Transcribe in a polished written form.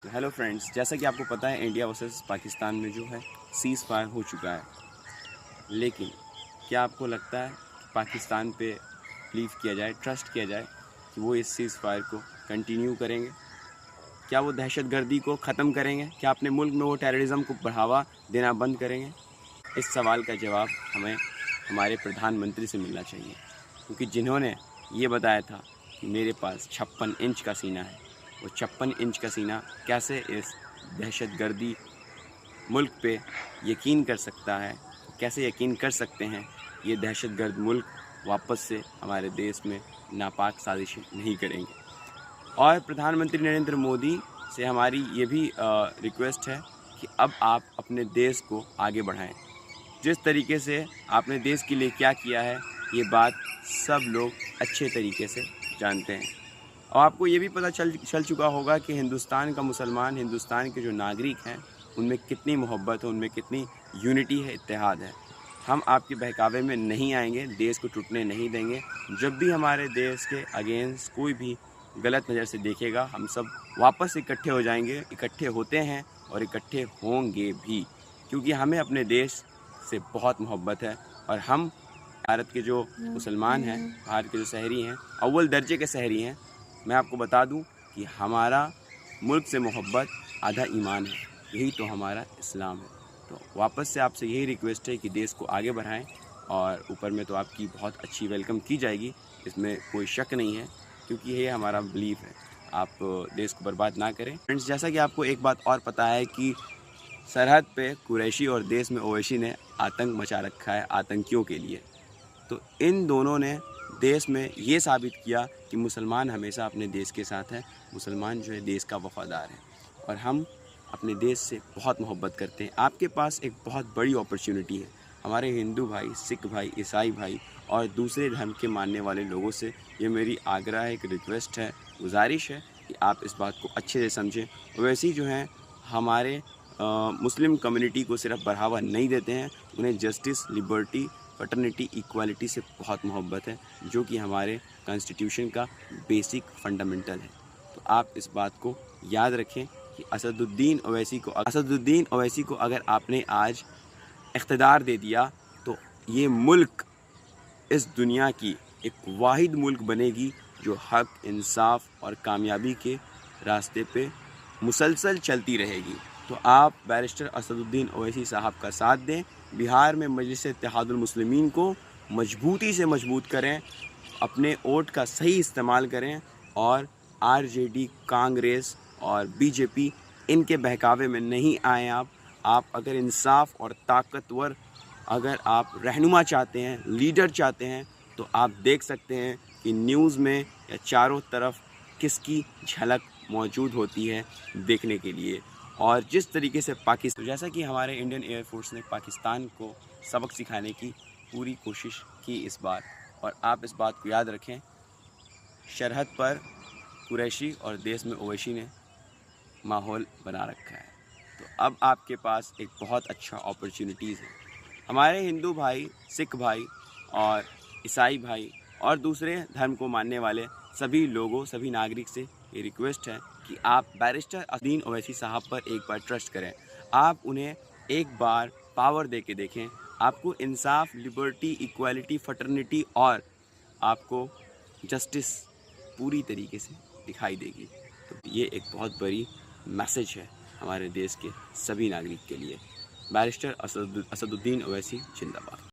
तो hello friends, जैसा कि आपको पता है इंडिया वर्सेस पाकिस्तान में जो है सीज़ फायर हो चुका है। लेकिन क्या आपको लगता है कि पाकिस्तान पे बिलीव किया जाए, ट्रस्ट किया जाए कि वो इस सीज़ फायर को कंटिन्यू करेंगे? क्या वो दहशतगर्दी को ख़त्म करेंगे? क्या अपने मुल्क में वो टेररिज्म को बढ़ावा देना बंद करेंगे? इस सवाल का जवाब हमें हमारे प्रधानमंत्री से मिलना चाहिए, क्योंकि जिन्होंने ये बताया था कि मेरे पास 56 इंच का सीना है, वो 56 इंच का सीना कैसे इस दहशतगर्दी मुल्क पे यकीन कर सकता है? कैसे यकीन कर सकते हैं ये दहशतगर्द मुल्क वापस से हमारे देश में नापाक साजिशें नहीं करेंगे? और प्रधानमंत्री नरेंद्र मोदी से हमारी ये भी रिक्वेस्ट है कि अब आप अपने देश को आगे बढ़ाएं। जिस तरीके से आपने देश के लिए क्या किया है, ये बात सब लोग अच्छे तरीके से जानते हैं। और आपको ये भी पता चल चुका होगा कि हिंदुस्तान का मुसलमान, हिंदुस्तान के जो नागरिक हैं, उनमें कितनी मोहब्बत है, उनमें कितनी यूनिटी है, इत्तेहाद है। हम आपके बहकावे में नहीं आएंगे, देश को टूटने नहीं देंगे। जब भी हमारे देश के अगेंस्ट कोई भी गलत नज़र से देखेगा, हम सब वापस इकट्ठे हो जाएंगे, इकट्ठे होते हैं और इकट्ठे होंगे भी, क्योंकि हमें अपने देश से बहुत मोहब्बत है। और हम भारत के जो मुसलमान हैं, भारत के जो शहरी हैं, अव्वल दर्जे के शहरी हैं, मैं आपको बता दूं कि हमारा मुल्क से मोहब्बत आधा ईमान है, यही तो हमारा इस्लाम है। तो वापस से आपसे यही रिक्वेस्ट है कि देश को आगे बढ़ाएं, और ऊपर में तो आपकी बहुत अच्छी वेलकम की जाएगी, इसमें कोई शक नहीं है, क्योंकि ये हमारा बिलीफ है। आप देश को बर्बाद ना करें। फ्रेंड्स, जैसा कि आपको एक बात और पता है कि सरहद पे कुरैशी और देश में ओवैसी ने आतंक मचा रखा है आतंकियों के लिए। तो इन दोनों ने देश में ये साबित किया कि मुसलमान हमेशा अपने देश के साथ हैं, मुसलमान जो है देश का वफ़ादार है, और हम अपने देश से बहुत मोहब्बत करते हैं। आपके पास एक बहुत बड़ी अपॉर्चुनिटी है। हमारे हिंदू भाई, सिख भाई, ईसाई भाई और दूसरे धर्म के मानने वाले लोगों से ये मेरी आग्रह है, एक रिक्वेस्ट है, गुजारिश है कि आप इस बात को अच्छे से समझें। वैसे ही जो हैं हमारे मुस्लिम कम्युनिटी को सिर्फ बढ़ावा नहीं देते हैं, उन्हें जस्टिस, लिबर्टी, फटर्निटी, इक्वालिटी से बहुत मोहब्बत है, जो कि हमारे कॉन्स्टिट्यूशन का बेसिक फंडामेंटल है। तो आप इस बात को याद रखें कि असदुद्दीन ओवैसी को अगर आपने आज इख्तिदार दे दिया, तो ये मुल्क इस दुनिया की एक वाहिद मुल्क बनेगी जो हक, इंसाफ और कामयाबी के रास्ते पे मुसलसल चलती रहेगी। तो आप बैरिस्टर असदुद्दीन ओवैसी साहब का साथ दें, बिहार में मजलिस इत्तेहादुल मुस्लिमीन को मजबूती से मजबूत करें, अपने वोट का सही इस्तेमाल करें, और आरजेडी, कांग्रेस और बीजेपी, इनके बहकावे में नहीं आएँ। आप अगर इंसाफ और ताकतवर, अगर आप रहनुमा चाहते हैं, लीडर चाहते हैं, तो आप देख सकते हैं कि न्यूज़ में या चारों तरफ किसकी झलक मौजूद होती है देखने के लिए। और जिस तरीके से पाकिस्तान, जैसा कि हमारे इंडियन एयरफोर्स ने पाकिस्तान को सबक सिखाने की पूरी कोशिश की इस बार, और आप इस बात को याद रखें, सरहद पर कुरैशी और देश में ओवैसी ने माहौल बना रखा है। तो अब आपके पास एक बहुत अच्छा अपॉर्चुनिटीज़ है। हमारे हिंदू भाई, सिख भाई और ईसाई भाई और दूसरे धर्म को मानने वाले सभी लोगों, सभी नागरिक से ये रिक्वेस्ट है कि आप बैरिस्टर असदुद्दीन ओवैसी साहब पर एक बार ट्रस्ट करें। आप उन्हें एक बार पावर दे के देखें, आपको इंसाफ, लिबर्टी, इक्वालिटी, फटर्निटी और आपको जस्टिस पूरी तरीके से दिखाई देगी। तो ये एक बहुत बड़ी मैसेज है हमारे देश के सभी नागरिक के लिए। बैरिस्टर असदुद्दीन ओवैसी जिंदाबाद।